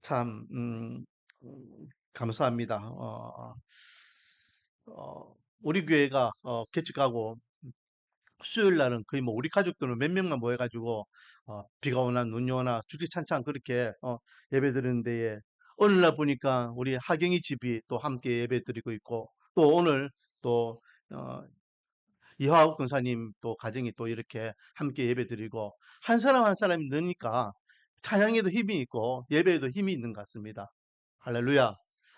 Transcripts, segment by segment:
참, 감사합니다. 우리 교회가 개척하고 수요일 날은 거의 뭐 우리 가족들은 몇 명만 모여가지고 비가 오나 눈이 오나 주지찬찬 그렇게 예배 드리는데 오늘날 보니까 우리 하경이 집이 또 함께 예배 드리고 있고 또 오늘 또 어, 이화욱 권사님 또 가정이 또 이렇게 함께 예배 드리고 한 사람 한 사람이 넣으니까 찬양에도 힘이 있고 예배에도 힘이 있는 것 같습니다. 할렐루야.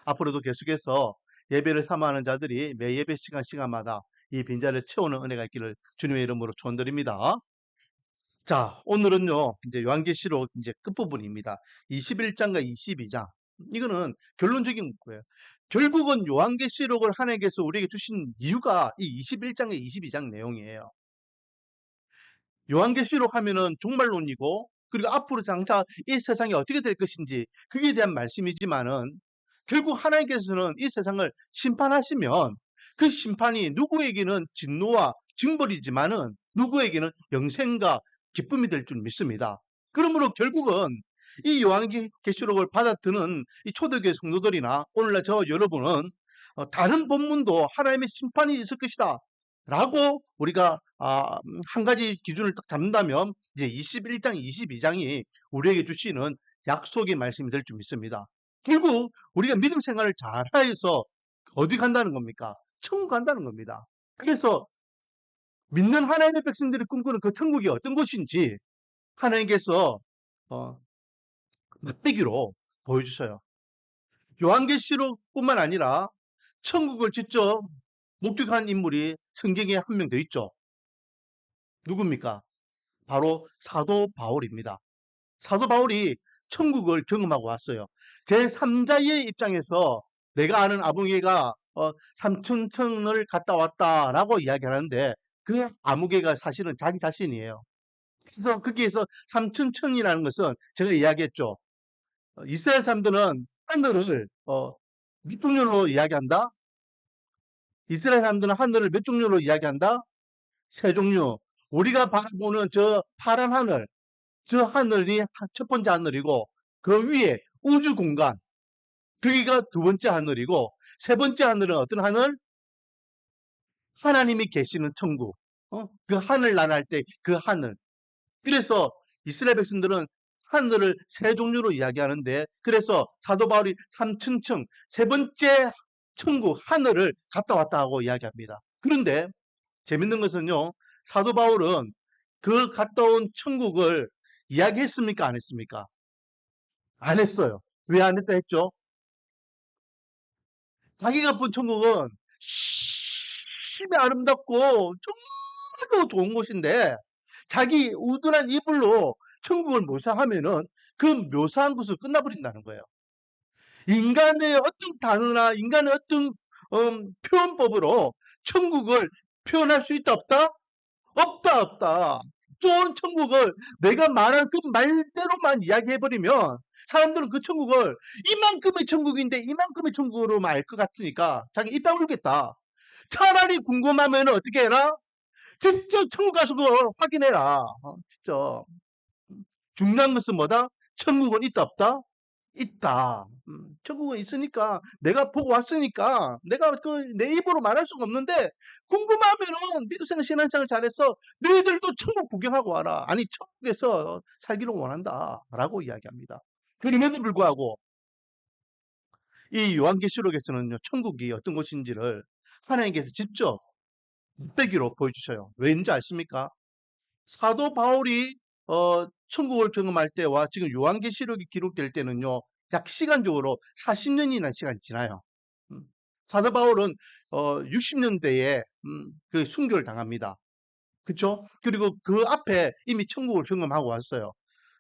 앞으로도 계속해서 예배를 사모하는 자들이 매 예배 시간마다 이 빈자리를 채우는 은혜가 있기를 주님의 이름으로 축원드립니다. 자, 오늘은요, 이제 요한계시록 이제 끝부분입니다. 21장과 22장. 이거는 결론적인 거예요. 결국은 요한계시록을 하나님께서 우리에게 주신 이유가 이 21장과 22장 내용이에요. 요한계시록 하면은 종말론이고, 그리고 앞으로 장차 이 세상이 어떻게 될 것인지, 그에 대한 말씀이지만은, 결국 하나님께서는 이 세상을 심판하시면, 그 심판이 누구에게는 진노와 징벌이지만은, 누구에게는 영생과 기쁨이 될 줄 믿습니다. 그러므로 결국은 이 요한계시록을 받아드는 이 초대교회 성도들이나 오늘날 저 여러분은 다른 본문도 하나님의 심판이 있을 것이다 라고 우리가 한 가지 기준을 딱 잡는다면 이제 21장, 22장이 우리에게 주시는 약속의 말씀이 될 줄 믿습니다. 결국 우리가 믿음 생활을 잘해서 어디 간다는 겁니까? 천국 간다는 겁니다. 그래서 믿는 하나님의 백성들이 꿈꾸는 그 천국이 어떤 곳인지 하나님께서 맛배기로 보여주셔요. 요한계시록뿐만 아니라 천국을 직접 목격한 인물이 성경에 한 명 더 있죠. 누굽니까? 바로 사도 바울입니다. 사도 바울이 천국을 경험하고 왔어요. 제3자의 입장에서 내가 아는 아무개가 삼천천을 갔다 왔다라고 이야기하는데 그 아무개가 사실은 자기 자신이에요. 그래서 거기에서 삼천천이라는 것은 제가 이야기했죠. 이스라엘 사람들은 하늘을 몇 종류로 이야기한다? 이스라엘 사람들은 하늘을 몇 종류로 이야기한다? 세 종류. 우리가 바라보는 저 파란 하늘, 저 하늘이 첫 번째 하늘이고 그 위에 우주 공간, 거기가 두 번째 하늘이고 세 번째 하늘은 어떤 하늘? 하나님이 계시는 천국. 그 하늘 나날 때 그 하늘. 그래서 이스라엘 백성들은 하늘을 세 종류로 이야기하는데 그래서 사도 바울이 삼층층 세 번째 천국 하늘을 갔다 왔다 하고 이야기합니다. 그런데 재밌는 것은요. 사도 바울은 그 갔다 온 천국을 이야기했습니까? 안 했습니까? 안 했어요. 왜 안 했다 했죠? 자기가 본 천국은 심히 아름답고 정말로 좋은 곳인데 자기 우둔한 이불로 천국을 묘사하면은 그 묘사한 것을 끝나버린다는 거예요. 인간의 어떤 단어나 인간의 어떤 표현법으로 천국을 표현할 수 있다 없다? 없다 없다. 또 천국을 내가 말한 그 말대로만 이야기해버리면 사람들은 그 천국을 이만큼의 천국인데 이만큼의 천국으로만 알 것 같으니까 자기 입 다물겠다. 차라리 궁금하면 어떻게 해라? 직접 천국 가서 그걸 확인해라. 진짜. 중요한 것은 뭐다? 천국은 있다 없다? 있다. 천국은 있으니까 내가 보고 왔으니까 내가 내 입으로 말할 수가 없는데 궁금하면은 미드생 신앙생활 잘해서 너희들도 천국 구경하고 와라. 아니 천국에서 살기를 원한다라고 이야기합니다. 그럼에도 불구하고 이 요한계시록에서는요 천국이 어떤 곳인지를 하나님께서 직접 빼기로 보여주셔요. 왠지 아십니까? 사도 바울이 천국을 경험할 때와 지금 요한계시록이 기록될 때는요. 약 시간적으로 40년이나 시간이 지나요. 사도 바울은 60년대에 그 순교를 당합니다. 그렇죠? 그리고 그 앞에 이미 천국을 경험하고 왔어요.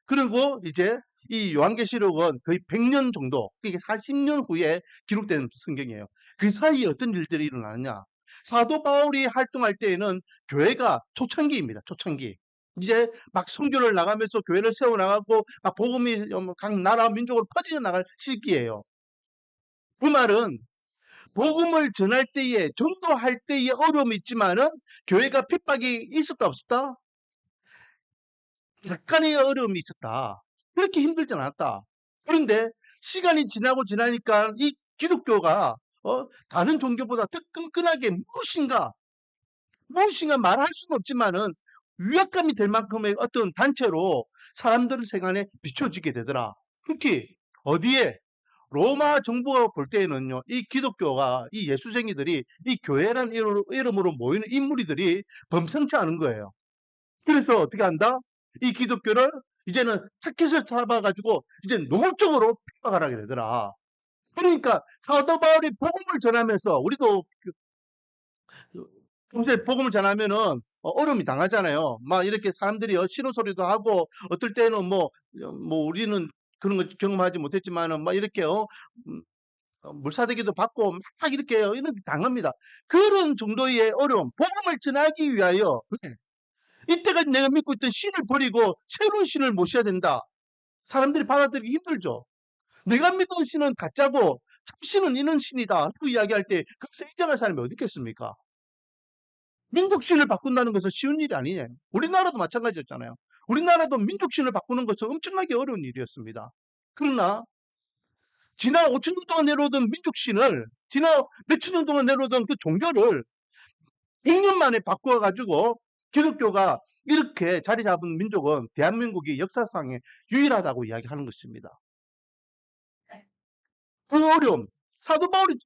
그리고 이제 이 요한계시록은 거의 100년 정도, 그게 40년 후에 기록된 성경이에요. 그 사이에 어떤 일들이 일어나느냐? 사도 바울이 활동할 때에는 교회가 초창기입니다. 초창기. 이제 막 선교를 나가면서 교회를 세워 나가고 막 복음이 각 나라 민족으로 퍼져 나갈 시기예요. 그 말은 복음을 전할 때에 전도할 때에 어려움이 있지만은 교회가 핍박이 있었다 없었다? 약간의 어려움이 있었다. 그렇게 힘들지 않았다. 그런데 시간이 지나고 지나니까 이 기독교가 다른 종교보다 더 끈끈하게 무엇인가 말할 수는 없지만은 위압감이 될 만큼의 어떤 단체로 사람들 생활에 비춰지게 되더라. 특히 어디에 로마 정부가 볼 때에는요, 이 기독교가 이 예수쟁이들이 이 교회라는 이름으로 모이는 인물들이 범상치 않은 거예요. 그래서 어떻게 한다? 이 기독교를 이제는 타켓을 잡아가지고 이제 노골적으로 핍박을 하게 되더라. 그러니까 사도 바울이 복음을 전하면서 우리도 평소에 복음을 전하면은 어려움이 당하잖아요. 막 이렇게 사람들이 싫은 소리도 하고 어떨 때는 뭐 우리는 그런 거 경험하지 못했지만은 막 이렇게 물사대기도 받고 막 이렇게 이런 당합니다. 그런 정도의 어려움, 복음을 전하기 위하여 이때까지 내가 믿고 있던 신을 버리고 새로운 신을 모셔야 된다. 사람들이 받아들이기 힘들죠. 내가 믿던 신은 가짜고 참신은 이런 신이다. 그 이야기할 때 그것을 인정할 사람이 어디 있겠습니까? 민족신을 바꾼다는 것은 쉬운 일이 아니에요. 우리나라도 마찬가지였잖아요. 우리나라도 민족신을 바꾸는 것은 엄청나게 어려운 일이었습니다. 그러나 지난 5천 년 동안 내려오던 민족신을 지난 몇천 년 동안 내려오던 그 종교를 100년 만에 바꿔가지고 기독교가 이렇게 자리 잡은 민족은 대한민국이 역사상에 유일하다고 이야기하는 것입니다. 그 어려움, 사도 바울이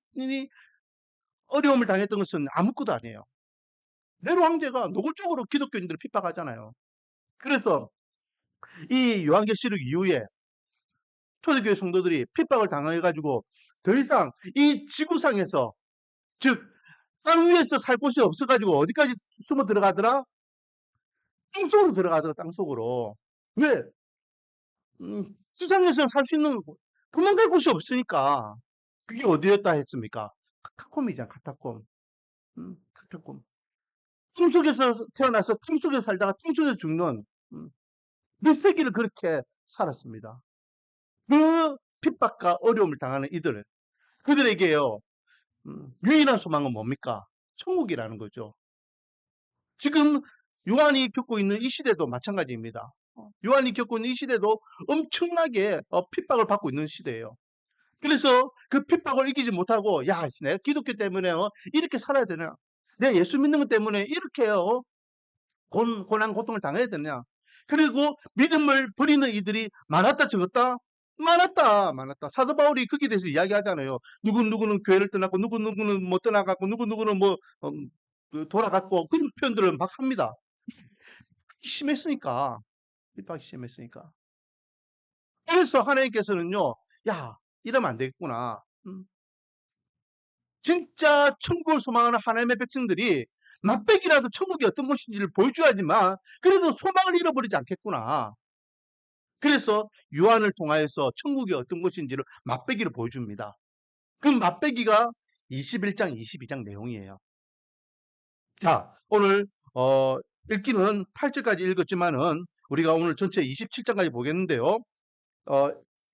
어려움을 당했던 것은 아무것도 아니에요. 네로 황제가 노골적으로 기독교인들을 핍박하잖아요. 그래서 이 요한계시록 이후에 초대교회 성도들이 핍박을 당해가지고 더 이상 이 지구상에서 즉 땅 위에서 살 곳이 없어가지고 어디까지 숨어 들어가더라? 땅속으로 들어가더라. 땅속으로. 왜? 지상에서 살 수 있는 도망갈 곳이 없으니까. 그게 어디였다 했습니까? 카타콤이잖아. 카타콤. 카타콤. 틈속에서 태어나서 틈속에 살다가 틈속에 죽는 몇 세기를 그렇게 살았습니다. 그 핍박과 어려움을 당하는 이들, 그들에게요, 유일한 소망은 뭡니까? 천국이라는 거죠. 지금 요한이 겪고 있는 이 시대도 마찬가지입니다. 요한이 겪고 있는 이 시대도 엄청나게 핍박을 받고 있는 시대예요. 그래서 그 핍박을 이기지 못하고, 야, 내가 기독교 때문에 이렇게 살아야 되냐? 내가 예수 믿는 것 때문에 이렇게요, 고난, 고통을 당해야 되냐? 그리고 믿음을 버리는 이들이 많았다, 적었다? 많았다. 사도 바울이 거기에 대해서 이야기하잖아요. 누구누구는 교회를 떠났고, 누구누구는 뭐 떠나갔고, 누구누구는 돌아갔고, 그런 표현들을 막 합니다. 심했으니까. 핍박이 심했으니까. 그래서 하나님께서는요, 야, 이러면 안 되겠구나. 진짜 천국을 소망하는 하나님의 백성들이 맛백이라도 천국이 어떤 곳인지를 보여줘야지만 그래도 소망을 잃어버리지 않겠구나. 그래서 요한을 통하여서 천국이 어떤 곳인지를 맛배기로 보여줍니다. 그 맛배기가 21장, 22장 내용이에요. 자, 오늘 읽기는 8절까지 읽었지만은 우리가 오늘 전체 27장까지 보겠는데요.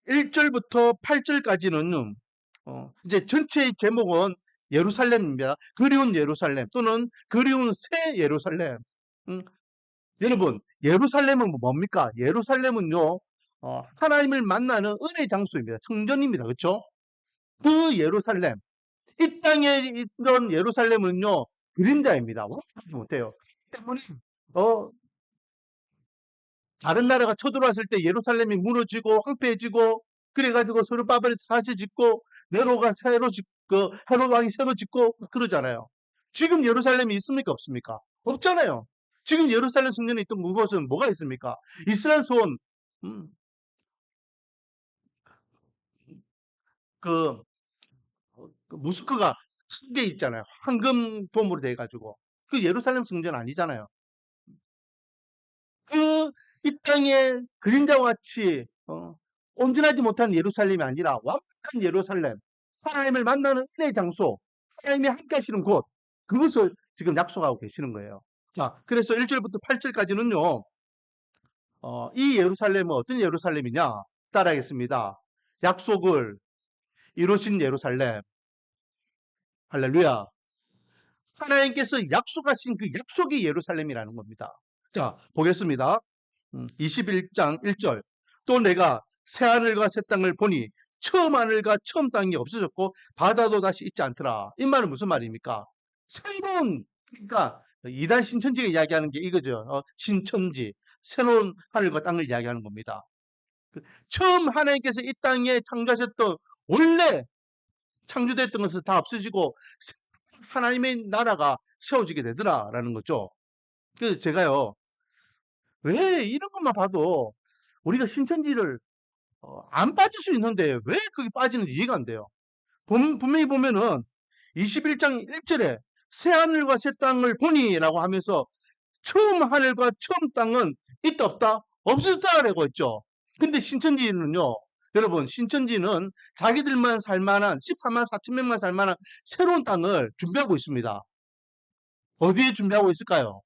1절부터 8절까지는 이제 전체의 제목은 예루살렘입니다. 그리운 예루살렘 또는 그리운 새 예루살렘. 여러분, 예루살렘은 뭡니까? 예루살렘은요, 하나님을 만나는 은혜의 장소입니다. 성전입니다. 그렇죠? 그 예루살렘, 이 땅에 있던 예루살렘은요, 그림자입니다. 완벽하지 못해요. 때문에 다른 나라가 쳐들어왔을 때 예루살렘이 무너지고 황폐해지고 그래가지고 스룹바벨이 다시 짓고 네로가 새로 짓고 헤롯 왕이 새로 짓고 그러잖아요. 지금 예루살렘이 있습니까? 없습니까? 없잖아요. 지금 예루살렘 성전에 있던 그것은 뭐가 있습니까? 이스라엘 소원 그, 그 모스크가 크게 있잖아요. 황금 도움으로 돼가지고 그 예루살렘 성전 아니잖아요. 그 이 땅의 그림자와 같이 온전하지 못한 예루살렘이 아니라 완벽한 예루살렘, 하나님을 만나는 은혜의 장소, 하나님이 함께 하시는 곳, 그것을 지금 약속하고 계시는 거예요. 자, 그래서 1절부터 8절까지는요, 이 예루살렘은 어떤 예루살렘이냐? 따라하겠습니다. 약속을 이루신 예루살렘. 할렐루야. 하나님께서 약속하신 그 약속이 예루살렘이라는 겁니다. 자, 보겠습니다. 21장 1절. 또 내가 새하늘과 새 땅을 보니 처음 하늘과 처음 땅이 없어졌고 바다도 다시 있지 않더라. 이 말은 무슨 말입니까? 새로운, 그러니까 이단 신천지가 이야기하는 게 이거죠. 신천지, 새로운 하늘과 땅을 이야기하는 겁니다. 처음 하나님께서 이 땅에 창조하셨던, 원래 창조됐던 것은 다 없어지고 하나님의 나라가 세워지게 되더라라는 거죠. 그래서 제가요, 왜 이런 것만 봐도 우리가 신천지를 안 빠질 수 있는데 왜 거기 빠지는지 이해가 안 돼요. 분명히 보면은 21장 1절에 새 하늘과 새 땅을 보니라고 하면서 처음 하늘과 처음 땅은 있다 없다? 없었다라고 했죠. 근데 신천지는요, 여러분, 신천지는 자기들만 살만한 14만 4천 명만 살만한 새로운 땅을 준비하고 있습니다. 어디에 준비하고 있을까요?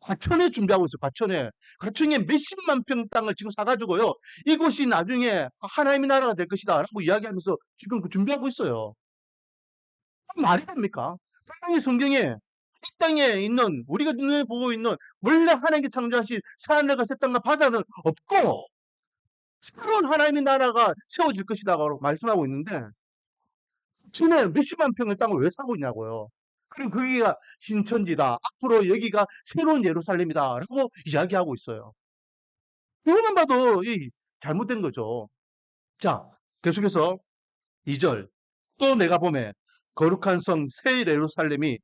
과천에 준비하고 있어요. 과천에. 과천에 몇십만 평 땅을 지금 사가지고요. 이곳이 나중에 하나님의 나라가 될 것이다 라고 이야기하면서 지금 준비하고 있어요. 말이 됩니까? 분명히 성경에 이 땅에 있는, 우리가 눈에 보고 있는 원래 하나님께 창조하신 새하늘과 새 땅과 바다는 없고 새로운 하나님의 나라가 세워질 것이다라고 말씀하고 있는데, 전에 몇십만 평의 땅을 왜 사고 있냐고요. 그리고 거기가 신천지다, 앞으로 여기가 새로운 예루살렘이다 라고 이야기하고 있어요. 이거만 봐도 잘못된 거죠. 자, 계속해서 2절. 또 내가 보매 거룩한 성 새 예루살렘이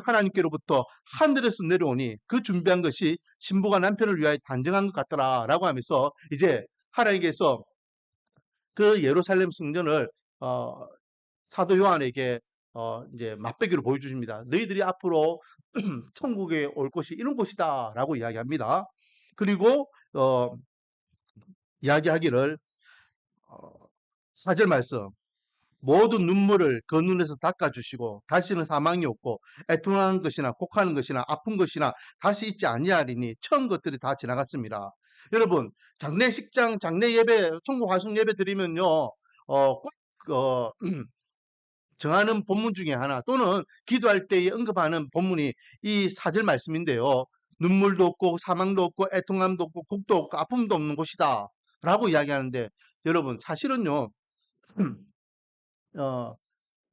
하나님께로부터 하늘에서 내려오니 그 준비한 것이 신부가 남편을 위하여 단정한 것 같더라 라고 하면서 이제 하나님께서 그 예루살렘 성전을 사도 요한에게 이제 맛배기로 보여주십니다. 너희들이 앞으로 천국에 올 곳이 이런 곳이다 라고 이야기합니다. 그리고 이야기하기를 4절 말씀, 모든 눈물을 그 눈에서 닦아주시고 다시는 사망이 없고 애통하는 것이나 곡하는 것이나 아픈 것이나 다시 있지 아니하리니 처음 것들이 다 지나갔습니다. 여러분, 장례식장, 장례 예배, 천국 화순 예배 드리면요, 꼭 정하는 본문 중에 하나, 또는 기도할 때에 언급하는 본문이 이 4절 말씀인데요. 눈물도 없고 사망도 없고 애통함도 없고 곡도 없고 아픔도 없는 곳이다 라고 이야기하는데, 여러분 사실은요, 어,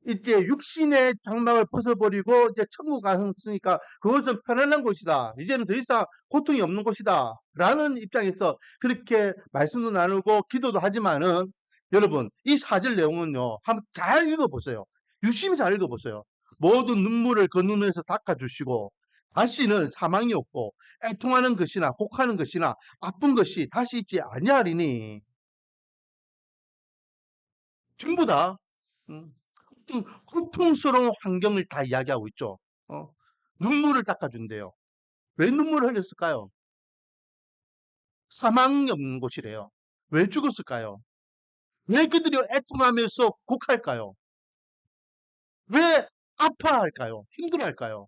이제 육신의 장막을 벗어버리고 이제 천국 갔으니까 그것은 편안한 곳이다. 이제는 더 이상 고통이 없는 곳이다. 라는 입장에서 그렇게 말씀도 나누고 기도도 하지만은, 여러분, 이 4절 내용은요, 한번 잘 읽어보세요. 유심히 잘 읽어보세요. 모든 눈물을 그 눈에서 닦아주시고 다시는 사망이 없고 애통하는 것이나 곡하는 것이나 아픈 것이 다시 있지 아니하리니. 전부 다 고통스러운 환경을 다 이야기하고 있죠. 눈물을 닦아준대요. 왜 눈물을 흘렸을까요? 사망이 없는 곳이래요. 왜 죽었을까요? 왜 그들이 애통하면서 곡할까요? 왜 아파할까요? 힘들어할까요?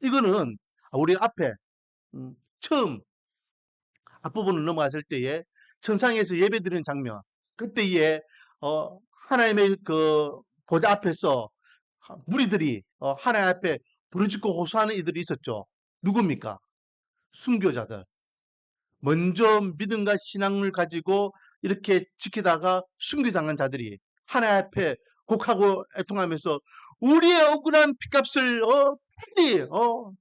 이거는 우리 앞에 처음 앞부분을 넘어갔을 때에 천상에서 예배드리는 장면, 그때에 하나님의 그 보좌 앞에서 무리들이 하나님 앞에 부르짖고 호소하는 이들이 있었죠. 누굽니까? 순교자들. 먼저 믿음과 신앙을 가지고 이렇게 지키다가 순교당한 자들이 하나님 앞에 곡하고 애통하면서 우리의 억울한 핏값을 빨리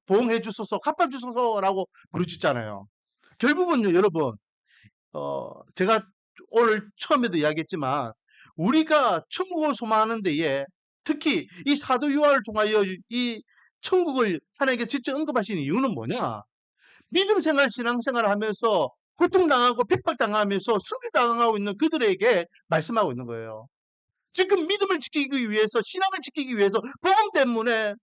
보응해 주소서, 갚아 주소서라고 부르짖잖아요. 결국은요, 여러분, 제가 오늘 처음에도 이야기했지만 우리가 천국을 소망하는 데에 특히 이 사도 요한을 통하여 이 천국을 하나님께 직접 언급하시는 이유는 뭐냐? 믿음 생활, 신앙 생활을 하면서 고통당하고 핍박당하면서 수비당하고 있는 그들에게 말씀하고 있는 거예요. 지금 믿음을 지키기 위해서, 신앙을 지키기 위해서 복음 때문에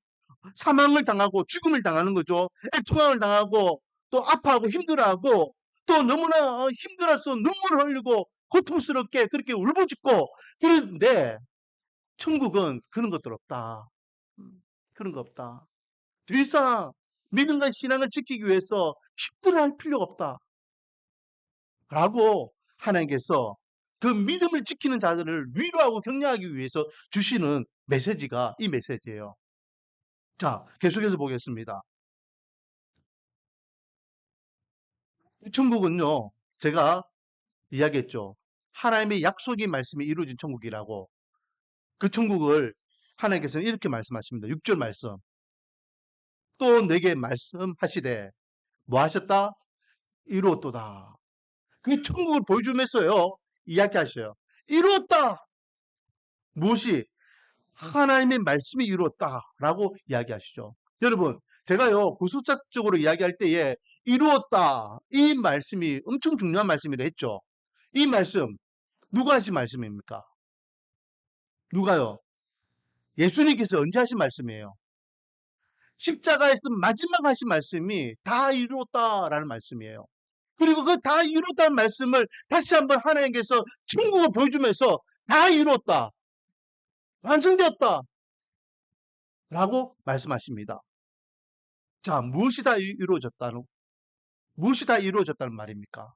사망을 당하고 죽음을 당하는 거죠. 애통함을 당하고 또 아파하고 힘들어하고 또 너무나 힘들어서 눈물을 흘리고 고통스럽게 그렇게 울부짖고, 그런데 천국은 그런 것들 없다. 그런 거 없다. 더 이상 믿음과 신앙을 지키기 위해서 힘들어할 필요가 없다. 라고 하나님께서 그 믿음을 지키는 자들을 위로하고 격려하기 위해서 주시는 메시지가 이 메시지예요. 자, 계속해서 보겠습니다. 천국은요, 제가 이야기했죠. 하나님의 약속의 말씀이 이루어진 천국이라고. 그 천국을 하나님께서는 이렇게 말씀하십니다. 6절 말씀. 또 내게 말씀하시되 뭐 하셨다? 이루었도다. 그 천국을 보여주면서요. 이야기하셔요. 이루었다. 무엇이? 하나님의 말씀이 이루었다라고 이야기하시죠. 여러분, 제가요 구속적으로 이야기할 때에 이루었다 이 말씀이 엄청 중요한 말씀이라 했죠. 이 말씀 누가 하신 말씀입니까? 누가요? 예수님께서 언제 하신 말씀이에요? 십자가에서 마지막 하신 말씀이 다 이루었다라는 말씀이에요. 그리고 그 다 이루었다는 말씀을 다시 한번 하나님께서 천국을 보여주면서 다 이루었다. 완성되었다. 라고 말씀하십니다. 자, 무엇이 다 이루어졌다는 말입니까?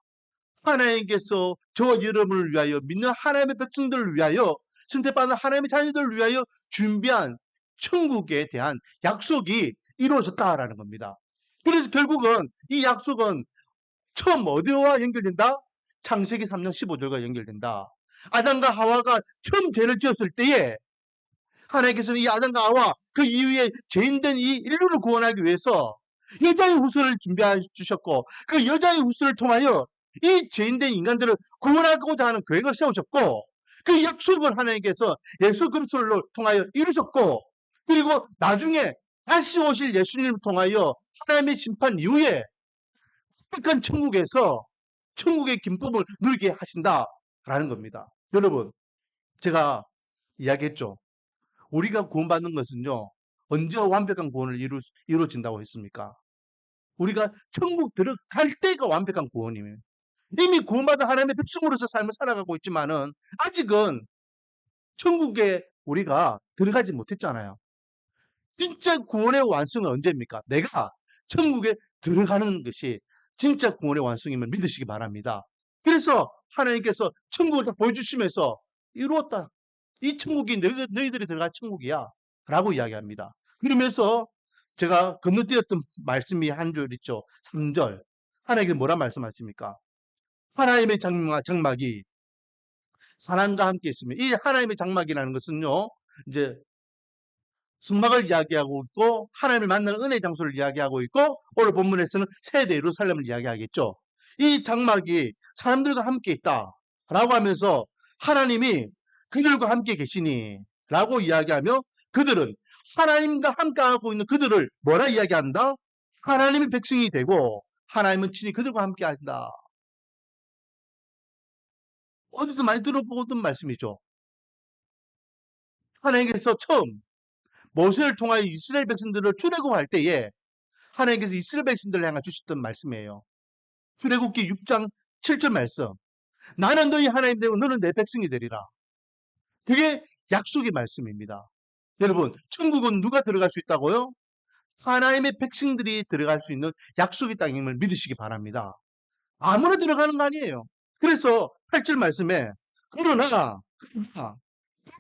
하나님께서 저 여러분을 위하여 믿는 하나님의 백성들을 위하여 선택받는 하나님의 자녀들을 위하여 준비한 천국에 대한 약속이 이루어졌다라는 겁니다. 그래서 결국은 이 약속은 처음 어디와 연결된다? 창세기 3장 15절과 연결된다. 아담과 하와가 처음 죄를 지었을 때에 하나님께서는 이 아담과 하와 그 이후에 죄인된 이 인류를 구원하기 위해서 여자의 후손을 준비해 주셨고 그 여자의 후손을 통하여 이 죄인된 인간들을 구원하고자 하는 계획을 세우셨고 그 약속을 하나님께서 예수 그리스도를 통하여 이루셨고 그리고 나중에 다시 오실 예수님을 통하여 하나님의 심판 이후에 완벽한 천국에서 천국의 기쁨을 누리게 하신다라는 겁니다. 여러분, 제가 이야기했죠. 우리가 구원받는 것은요. 언제 완벽한 구원을 이루어진다고 했습니까? 우리가 천국 들어갈 때가 완벽한 구원이에요. 이미 구원받은 하나님의 백성으로서 삶을 살아가고 있지만은 아직은 천국에 우리가 들어가지 못했잖아요. 진짜 구원의 완성은 언제입니까? 내가 천국에 들어가는 것이 진짜 구원의 완성임을 믿으시기 바랍니다. 그래서 하나님께서 천국을 다 보여주시면서 이루었다. 이 천국이 너희들이 들어갈 천국이야. 라고 이야기합니다. 그러면서 제가 건너뛰었던 말씀이 한 줄 있죠. 3절. 하나님께서 뭐라 말씀하십니까? 하나님의 장막이 사람과 함께 있으면 이 하나님의 장막이라는 것은요. 이제 성막을 이야기하고 있고 하나님을 만나는 은혜 장소를 이야기하고 있고 오늘 본문에서는 새 예루살렘을 이야기하겠죠. 이 장막이 사람들과 함께 있다라고 하면서 하나님이 그들과 함께 계시니 라고 이야기하며 그들은 하나님과 함께하고 있는 그들을 뭐라 이야기한다? 하나님의 백성이 되고 하나님은 친히 그들과 함께 한다. 어디서 많이 들어보던 말씀이죠. 하나님께서 처음 모세를 통하여 이스라엘 백성들을 출애굽할 때에 하나님께서 이스라엘 백성들을 향해 주셨던 말씀이에요. 출애굽기 6장 7절 말씀. 나는 너희 하나님 되고 너는 내 백성이 되리라. 그게 약속의 말씀입니다. 여러분, 천국은 누가 들어갈 수 있다고요? 하나님의 백성들이 들어갈 수 있는 약속의 땅임을 믿으시기 바랍니다. 아무나 들어가는 거 아니에요. 그래서 8절 말씀에 그러나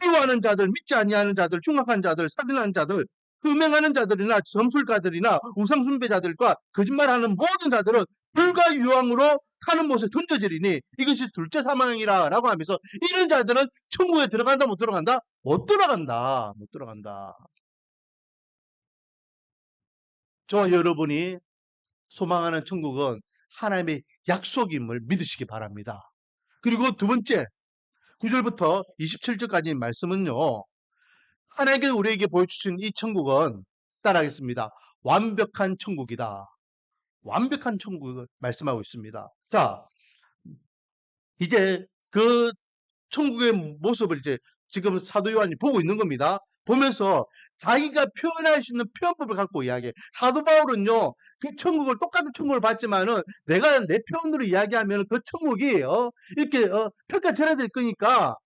두려워하는 자들, 믿지 아니하는 자들, 흉악한 자들, 살인하는 자들, 흠행하는 자들이나 점술가들이나 우상숭배자들과 거짓말하는 모든 자들은 불과 유황으로 타는 못에 던져지리니 이것이 둘째 사망이라 라고 하면서 이런 자들은 천국에 들어간다 못 들어간다? 못 들어간다. 못 들어간다. 저와 여러분이 소망하는 천국은 하나님의 약속임을 믿으시기 바랍니다. 그리고 두 번째 9절부터 27절까지 말씀은요. 하나님께서 우리에게 보여주신 이 천국은 따라하겠습니다. 완벽한 천국이다. 완벽한 천국을 말씀하고 있습니다. 자, 이제 그 천국의 모습을 이제 지금 사도 요한이 보고 있는 겁니다. 보면서 자기가 표현할 수 있는 표현법을 갖고 이야기해. 사도 바울은요, 그 천국을 똑같은 천국을 봤지만은 내가 내 표현으로 이야기하면 그 천국이 이렇게 평가절하야 될 거니까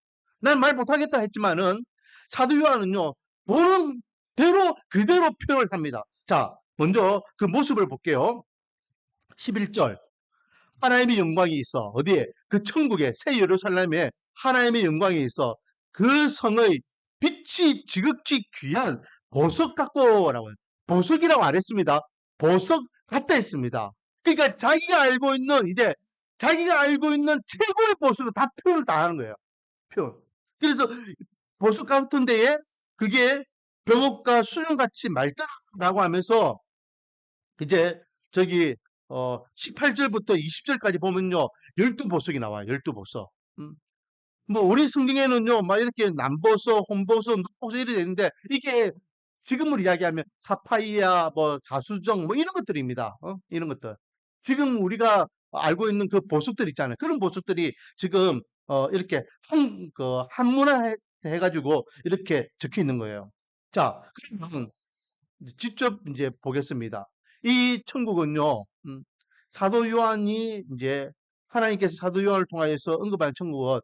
난 말 못하겠다 했지만은 사도 요한은요, 보는 대로 그대로 표현을 합니다. 자, 먼저 그 모습을 볼게요. 11절. 하나님의 영광이 있어. 어디에? 그 천국에 새 예루살렘에 하나님의 영광이 있어. 그 성의 빛이 지극히 귀한 보석 같고라고 해요. 보석이라고 안 했습니다. 보석 같다 했습니다. 그러니까 자기가 알고 있는 이제 자기가 알고 있는 최고의 보수가 다 표현을 다 하는 거예요. 표현. 그래서 보수 같은 데에 그게 벽옥과 수령같이 맑다라고 하면서 이제 저기 18절부터 20절까지 보면요. 12보석이 나와요. 12보석. 뭐 우리 성경에는요. 막 이렇게 남보석, 홍보석, 흑보석 이렇게 되는데 이게 지금으로 이야기하면 사파이아, 뭐 자수정 뭐 이런 것들입니다. 이런 것들. 지금 우리가 알고 있는 그 보석들 있잖아요. 그런 보석들이 지금 이렇게 한문화 해가지고 이렇게 적혀 있는 거예요. 자, 그러면 직접 이제 보겠습니다. 이 천국은요, 사도 요한이 이제 하나님께서 사도 요한을 통하여서 언급한 천국은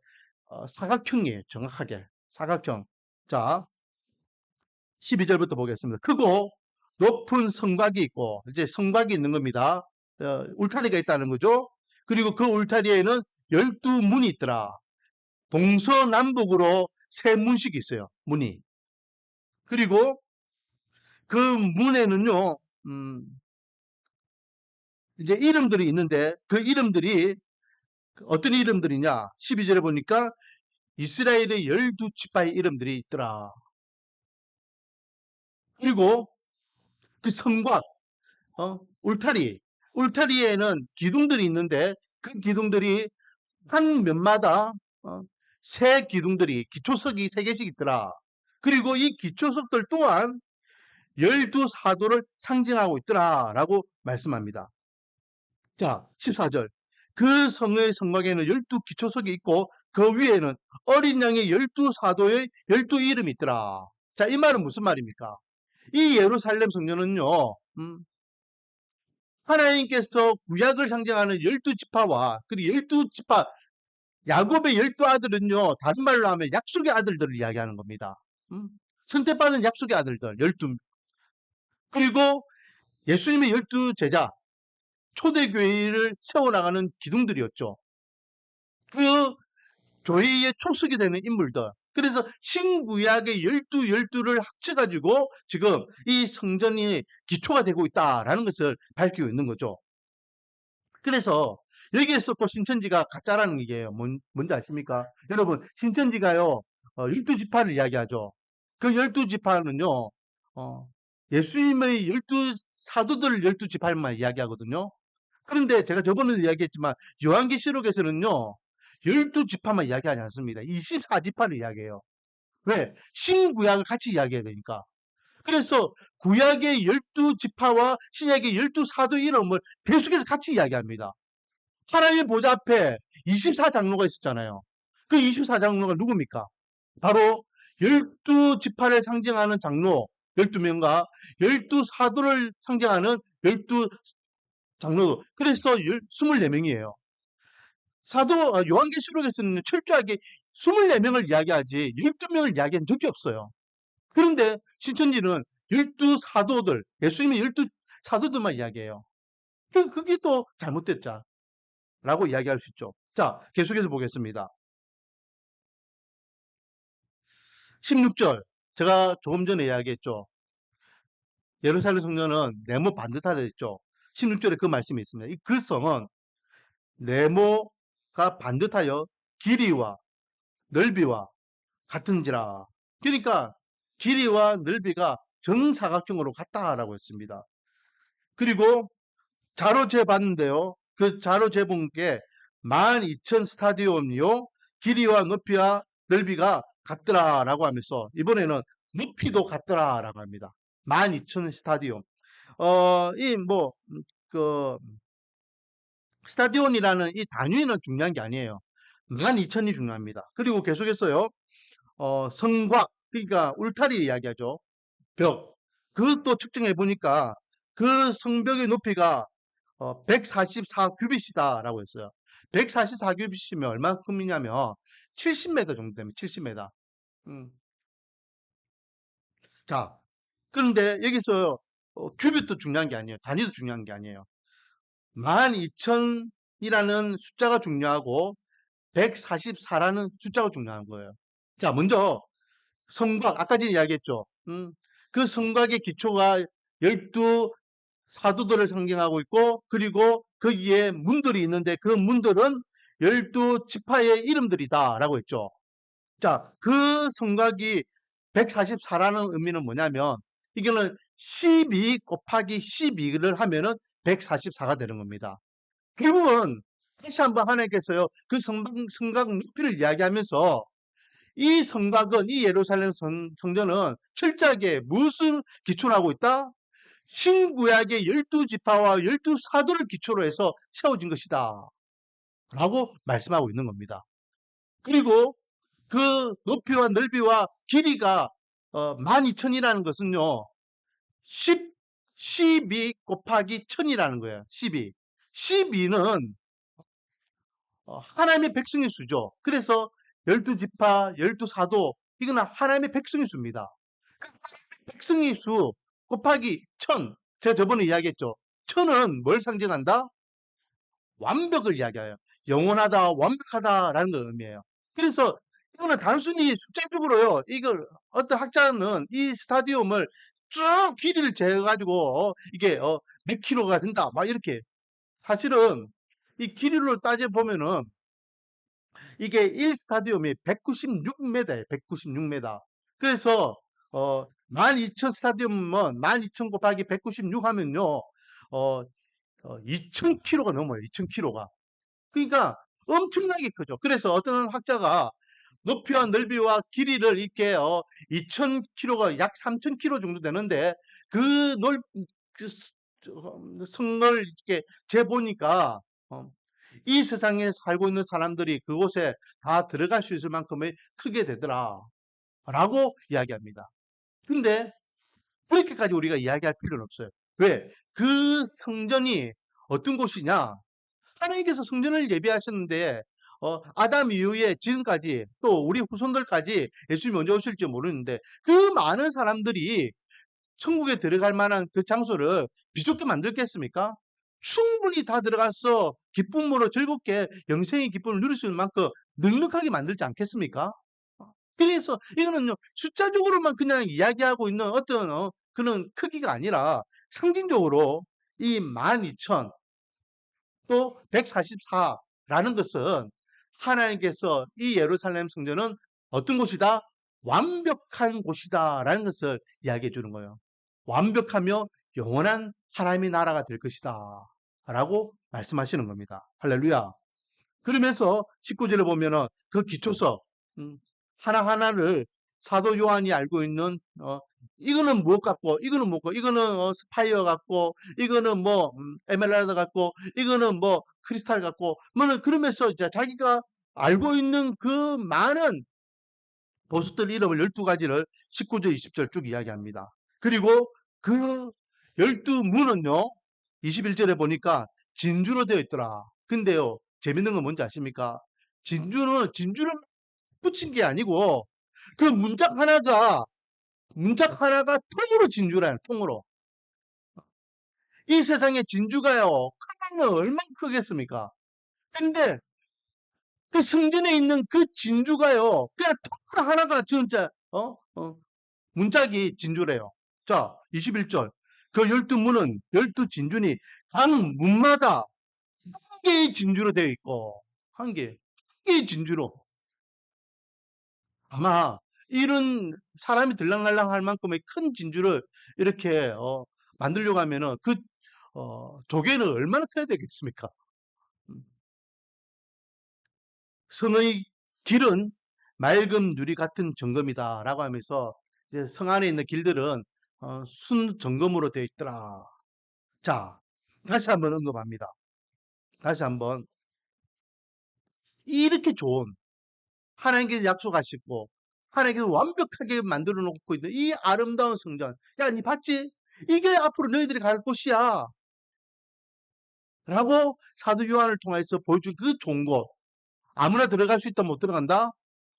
사각형이에요. 정확하게. 사각형. 자, 12절부터 보겠습니다. 크고 높은 성곽이 있고, 이제 성곽이 있는 겁니다. 울타리가 있다는 거죠. 그리고 그 울타리에는 12문이 있더라. 동서남북으로 세 문씩이 있어요. 문이. 그리고 그 문에는요, 이제 이름들이 있는데 그 이름들이 어떤 이름들이냐? 12절에 보니까 이스라엘의 12지파의 이름들이 있더라. 그리고 그 성곽, 울타리에는 기둥들이 있는데 그 기둥들이 한 면마다 새 기둥들이 기초석이 3개씩 있더라. 그리고 이 기초석들 또한 12사도를 상징하고 있더라 라고 말씀합니다. 자, 14절. 그 성의 성곽에는 12기초석이 있고 그 위에는 어린 양의 12사도의 12이름이 있더라. 자, 이 말은 무슨 말입니까? 이 예루살렘 성전은요. 하나님께서 구약을 상징하는 12지파와 그리고 12지파 야곱의 12아들은요. 다른 말로 하면 약속의 아들들을 이야기하는 겁니다. 선택받은 약속의 아들들 12. 그리고 예수님의 12제자 초대교회를 세워나가는 기둥들이었죠. 그 교회의 촉수이 되는 인물들. 그래서 신구약의 12를 합쳐가지고 지금 이 성전이 기초가 되고 있다라는 것을 밝히고 있는 거죠. 그래서 여기에서 또 신천지가 가짜라는 얘기예요. 뭔지 아십니까? 여러분, 신천지가요, 12지파를 이야기하죠. 그 12지파는요, 예수님의 12사도들 12지파만 이야기하거든요. 그런데 제가 저번에도 이야기했지만 요한계시록에서는요. 12지파만 이야기하지 않습니다. 24지파를 이야기해요. 왜? 신구약을 같이 이야기해야 되니까. 그래서 구약의 12지파와 신약의 12사도 이름을 계속해서 같이 이야기합니다. 하나님의 보좌 앞에 24장로가 있었잖아요. 그 24장로가 누굽니까? 바로 12지파를 상징하는 장로 12명과 12사도를 상징하는 12장로. 그래서 24명이에요. 사도 요한계시록에서는 철저하게 24명을 이야기하지 12명을 이야기한 적이 없어요. 그런데 신천지는 12사도들, 예수님의 12사도들만 이야기해요. 그게 또 잘못됐자 라고 이야기할 수 있죠. 자, 계속해서 보겠습니다. 16절, 제가 조금 전에 이야기했죠. 예루살렘 성전은 네모 반듯하다 했죠. 16절에 그 말씀이 있습니다. 그 성은 네모가 반듯하여 길이와 넓이와 같은지라. 그러니까 길이와 넓이가 정사각형으로 같다라고 했습니다. 그리고 자로 재봤는데요. 그 자로 재본 게 12,000 스타디움이요. 길이와 높이와 넓이가 같더라라고 하면서 이번에는 높이도 같더라라고 합니다. 12,000 스타디움. 그 스타디온이라는 이 단위는 중요한 게 아니에요. 12,000이 중요합니다. 그리고 계속해서요. 성곽, 그러니까 울타리 이야기하죠. 벽. 그것도 측정해 보니까 그 성벽의 높이가 144규빗이다라고 했어요. 144규빗이면 얼마큼이냐면 70m 정도 됩니다. 70m. 자, 그런데 여기서 규빗도 중요한 게 아니에요. 단위도 중요한 게 아니에요. 12,000이라는 숫자가 중요하고 144라는 숫자가 중요한 거예요. 자, 먼저 성곽, 아까 전에 이야기했죠. 그 성곽의 기초가 12 사도들을 상징하고 있고, 그리고 거기에 문들이 있는데 그 문들은 12지파의 이름들이다라고 했죠. 자, 그 성곽이 144라는 의미는 뭐냐면 이거는 12 곱하기 12를 하면은 144가 되는 겁니다. 결국은 다시 한번 하나님께서요 그 성곽 높이를 이야기하면서 이 성곽은 이 예루살렘 성전은 철저하게 무엇을 기초로 하고 있다? 신구약의 12지파와 12사도를 기초로 해서 세워진 것이다 라고 말씀하고 있는 겁니다. 그리고 그 높이와 넓이와 길이가 12,000이라는 것은요 12 곱하기 1000이라는 거예요. 12는 하나님의 백성의 수죠. 그래서 12지파, 12사도 이거는 하나님의 백성의 수입니다. 백성의 수 곱하기 1000. 제가 저번에 이야기했죠. 1000은 뭘 상징한다? 완벽을 이야기해요. 영원하다, 완벽하다라는 걸 의미해요. 그래서 이거는 단순히 숫자적으로요. 이걸 어떤 학자는 이 스타디움을 쭉 길이를 재가지고 이게 몇 킬로가 된다. 막 이렇게 사실은 이 길이를 따져 보면은 이게 1 스타디움이 196m예요. 196m. 그래서 12,000 스타디움은 12,000 곱하기 196 하면요. 2,000km가 넘어요. 2,000km가. 그러니까 엄청나게 크죠. 그래서 어떤 학자가 높이와 넓이와 길이를 이렇게 2,000km가 약 3,000km 정도 되는데 그 성을 이렇게 재보니까 이 세상에 살고 있는 사람들이 그곳에 다 들어갈 수 있을 만큼의 크게 되더라 라고 이야기합니다. 근데 그렇게까지 우리가 이야기할 필요는 없어요. 왜? 그 성전이 어떤 곳이냐? 하나님께서 성전을 예비하셨는데 아담 이후에 지금까지 또 우리 후손들까지 예수님이 언제 오실지 모르는데 그 많은 사람들이 천국에 들어갈 만한 그 장소를 비좁게 만들겠습니까? 충분히 다 들어가서 기쁨으로 즐겁게 영생의 기쁨을 누릴 수 있는 만큼 넉넉하게 만들지 않겠습니까? 그래서 이거는요 숫자적으로만 그냥 이야기하고 있는 어떤 그런 크기가 아니라 상징적으로 이 12,000 또 144라는 것은 하나님께서 이 예루살렘 성전은 어떤 곳이다? 완벽한 곳이다 라는 것을 이야기해 주는 거예요. 완벽하며 영원한 하나님의 나라가 될 것이다 라고 말씀하시는 겁니다. 할렐루야. 그러면서 19절에 보면은 그 기초석 하나하나를 사도 요한이 알고 있는 이거는 무엇 같고 이거는 뭐고 이거는 스파이어 같고 이거는 뭐 에메랄드 같고 이거는 뭐 크리스탈 같고 뭐 그러면서 이제 자기가 알고 있는 그 많은 보석들 이름을 12가지를 19절 20절 쭉 이야기합니다. 그리고 그 12문은요 21절에 보니까 진주로 되어 있더라. 근데요 재밌는 건 뭔지 아십니까? 진주를 붙인 게 아니고 그 문짝 하나가 통으로 진주라요. 통으로. 이 세상에 진주가요. 크면 얼마나 크겠습니까? 근데 그 성전에 있는 그 진주가요. 그냥 통 하나가 진짜 문짝이 진주래요. 자 21절 그 12문은 12진주니 각 문마다 한 개의 진주로 되어 있고 한 개의 진주로 아마 이런 사람이 들락날락 할 만큼의 큰 진주를 이렇게 만들려고 하면은 그 조개는 얼마나 커야 되겠습니까? 성의 길은 맑은 유리 같은 정금이다 라고 하면서 이제 성 안에 있는 길들은 순 정금으로 되어 있더라. 자, 다시 한번 언급합니다. 다시 한번 이렇게 좋은 하나님께서 약속하시고 하나님께서 완벽하게 만들어 놓고 있는 이 아름다운 성전. 야, 니 봤지? 이게 앞으로 너희들이 갈 곳이야. 라고 사도 요한을 통해서 보여준 그 좋은 곳. 아무나 들어갈 수 있다 못 들어간다?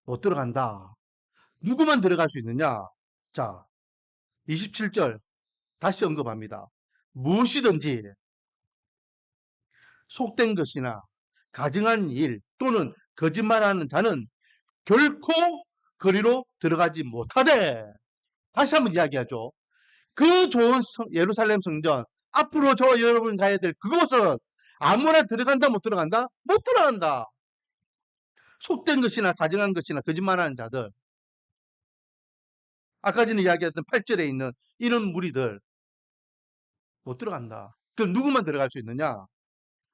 못 들어간다. 누구만 들어갈 수 있느냐? 자, 27절 다시 언급합니다. 무엇이든지 속된 것이나 가증한 일 또는 거짓말하는 자는 결코 거리로 들어가지 못하되 다시 한번 이야기하죠. 그 좋은 예루살렘 성전 앞으로 저 여러분 가야 될 그곳은 아무나 들어간다, 못 들어간다? 못 들어간다. 속된 것이나 가정한 것이나 거짓말하는 자들, 아까 전에 이야기했던 8절에 있는 이런 무리들 못 들어간다. 그럼 누구만 들어갈 수 있느냐?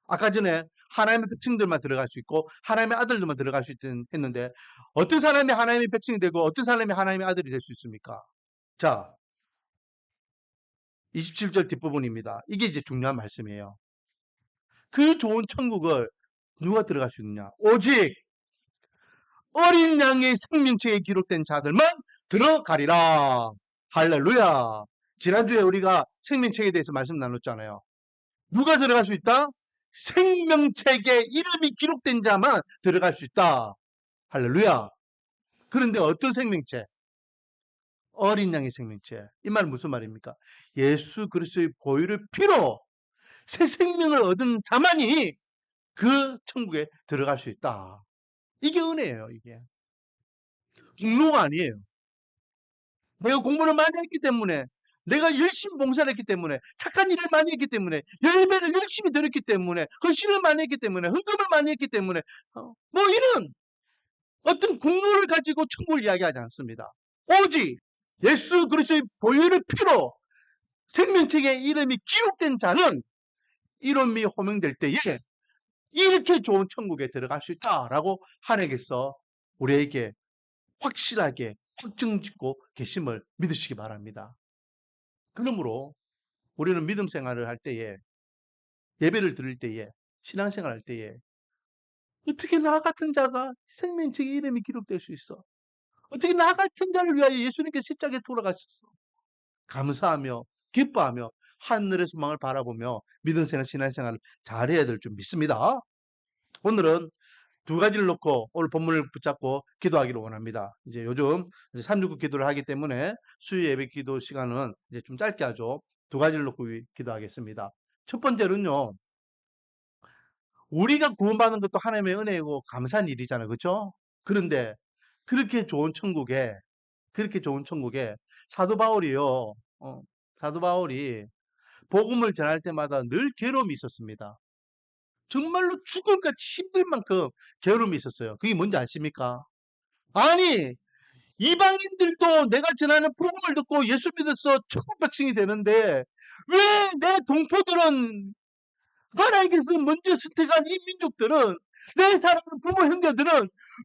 아까 전에 하나님의 백성들만 들어갈 수 있고 하나님의 아들들만 들어갈 수 했는데 어떤 사람이 하나님의 백성이 되고 어떤 사람이 하나님의 아들이 될 수 있습니까? 자, 27절 뒷부분입니다. 이게 이제 중요한 말씀이에요. 그 좋은 천국을 누가 들어갈 수 있느냐? 오직 어린 양의 생명책에 기록된 자들만 들어가리라. 할렐루야. 지난주에 우리가 생명책에 대해서 말씀 나눴잖아요. 누가 들어갈 수 있다? 생명책에 이름이 기록된 자만 들어갈 수 있다. 할렐루야. 그런데 어떤 생명책? 어린 양의 생명책. 이 말은 무슨 말입니까? 예수 그리스도의 보혈의 피로 새 생명을 얻은 자만이 그 천국에 들어갈 수 있다. 이게 은혜예요, 이게. 공로가 아니에요. 내가 공부를 많이 했기 때문에, 내가 열심히 봉사를 했기 때문에, 착한 일을 많이 했기 때문에, 열매를 열심히 들었기 때문에, 헌신을 많이 했기 때문에, 헌금을 많이 했기 때문에, 뭐 이런 어떤 공로를 가지고 천국을 이야기하지 않습니다. 오직 예수 그리스도의 보혈의 피로 생명책에 이름이 기록된 자는 이름이 호명될 때에 이렇게 좋은 천국에 들어갈 수 있다라고 하나님께서 우리에게 확실하게 확증짓고 계심을 믿으시기 바랍니다. 그러므로 우리는 믿음 생활을 할 때에, 예배를 드릴 때에, 신앙생활 할 때에 어떻게 나 같은 자가 생명책에 이름이 기록될 수 있어? 어떻게 나 같은 자를 위하여 예수님께 십자가에 돌아가셨어? 감사하며 기뻐하며 하늘의 소망을 바라보며 믿음 생활, 신앙생활을 잘해야 될 줄 믿습니다. 오늘은 두 가지를 놓고 오늘 본문을 붙잡고 기도하기를 원합니다. 이제 요즘 369 기도를 하기 때문에 수요 예배 기도 시간은 이제 좀 짧게 하죠. 두 가지를 놓고 기도하겠습니다. 첫 번째는요, 우리가 구원받는 것도 하나님의 은혜이고 감사한 일이잖아요. 그렇죠? 그런데 그렇게 좋은 천국에, 사도 바울이요, 사도 바울이 복음을 전할 때마다 늘 괴로움이 있었습니다. 정말로 죽을 것 힘들 만큼 괴로움이 있었어요. 그게 뭔지 아십니까? 아니, 이방인들도 내가 전하는 복음을 듣고 예수 믿어서 천국 백성이 되는데 왜 내 동포들은, 하나님께서 먼저 선택한 이 민족들은, 내 사랑하는 부모 형제들은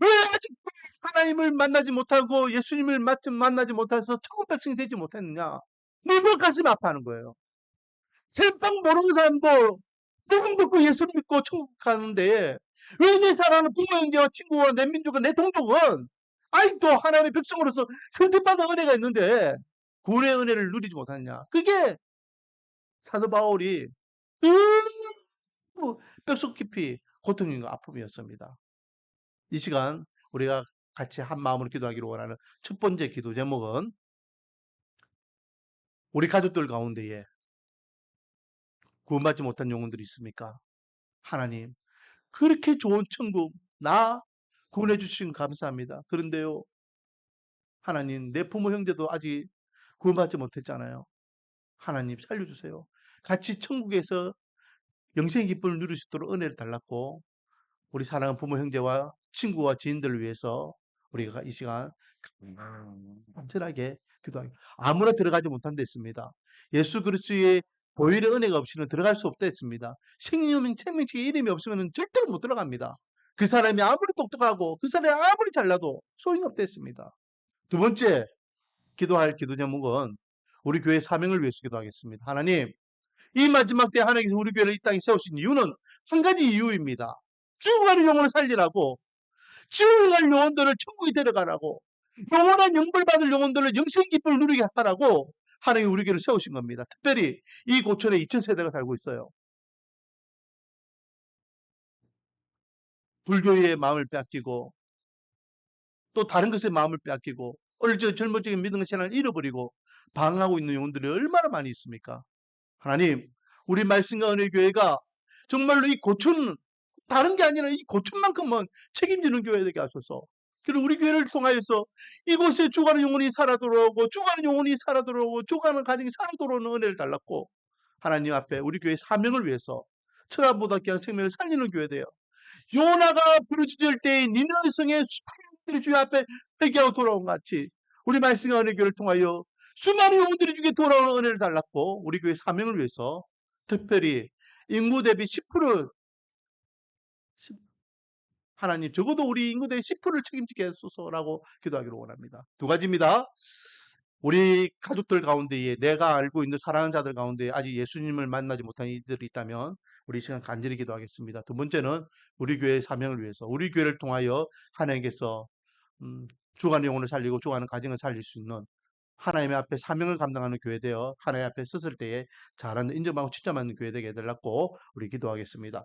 왜 아직도 하나님을 만나지 못하고 예수님을 만나지 못해서 천국 백성이 되지 못했느냐? 너무 가슴이 아파하는 거예요. 생빵 모르는 사람도 복음 듣고 예수 믿고 천국 가는데 왜 내 사랑하는 부모 형제와 친구와 내 민족과 내 동족은 아직도 하나님의 백성으로서 선택받은 은혜가 있는데 구원의 은혜를 누리지 못하느냐? 그게 사도 바울이 너무 뼛속 깊이 고통과 아픔이었습니다. 이 시간 우리가 같이 한 마음으로 기도하기를 원하는 첫 번째 기도 제목은, 우리 가족들 가운데에 구원받지 못한 영혼들이 있습니까? 하나님, 그렇게 좋은 천국 나 구원해 주시면 감사합니다. 그런데요, 하나님, 내 부모 형제도 아직 구원받지 못했잖아요. 하나님 살려주세요. 같이 천국에서 영생의 기쁨을 누릴 수 있도록 은혜를 달랐고, 우리 사랑하는 부모 형제와 친구와 지인들을 위해서 우리가 이 시간 간절하게 기도하기. 아무나 들어가지 못한 데 있습니다. 예수 그리스도의 보혈의 은혜가 없이는 들어갈 수 없다 했습니다. 생명책에 이름이 없으면 절대로 못 들어갑니다. 그 사람이 아무리 똑똑하고 그 사람이 아무리 잘나도 소용이 없다 했습니다. 두 번째 기도할 기도 제목은 우리 교회 사명을 위해서 기도하겠습니다. 하나님, 이 마지막 때 하나님께서 우리 교회를 이 땅에 세우신 이유는 한 가지 이유입니다. 죽어가는 영혼을 살리라고, 죽어갈 영혼들을 천국에 데려가라고, 영원한 영벌 받을 영혼들을 영생 기쁨을 누리게 하라고 하나님이 우리 교회를 세우신 겁니다. 특별히 이 고촌에 2000세대가 살고 있어요. 불교의 마음을 빼앗기고 또 다른 것에 마음을 빼앗기고 어릴 젊어적인 믿음의 신앙을 잃어버리고 방황하고 있는 영혼들이 얼마나 많이 있습니까? 하나님, 우리 말씀과 은혜 교회가 정말로 이 고촌, 다른 게 아니라 이 고촌만큼은 책임지는 교회 되게 하소서. 그리고 우리 교회를 통하여서 이곳에 죽어가는 영혼이 살아 돌아오고, 죽어가는 영혼이 살아 돌아오고, 죽어가는 가정이 살아 돌아오는 은혜를 달랐고, 하나님 앞에 우리 교회 사명을 위해서 천하보다 귀한 생명을 살리는 교회 돼요. 요나가 부르짖을 때 니느웨 성에 수많은 영혼들이 주의 앞에 회개하고 돌아온 것 같이 우리 말씀하는 교회를 통하여 수많은 영혼들이 주께 돌아오는 은혜를 달랐고 우리 교회 사명을 위해서 특별히 인구 대비 10% 하나님 적어도 우리 인구 대비 10%를 책임지게 해주소서라고 기도하기를 원합니다. 두 가지입니다. 우리 가족들 가운데에 내가 알고 있는 사랑하는 자들 가운데 아직 예수님을 만나지 못한 이들이 있다면 우리 시간 간절히 기도하겠습니다. 두 번째는 우리 교회의 사명을 위해서 우리 교회를 통하여 하나님께서 죽어가는 영혼을 살리고 죽어가는 가정을 살릴 수 있는 하나님의 앞에 사명을 감당하는 교회 되어 하나님 앞에 섰을 때에 잘하는 인정받고 칭찬받는 교회 되게 해달라고 우리 기도하겠습니다.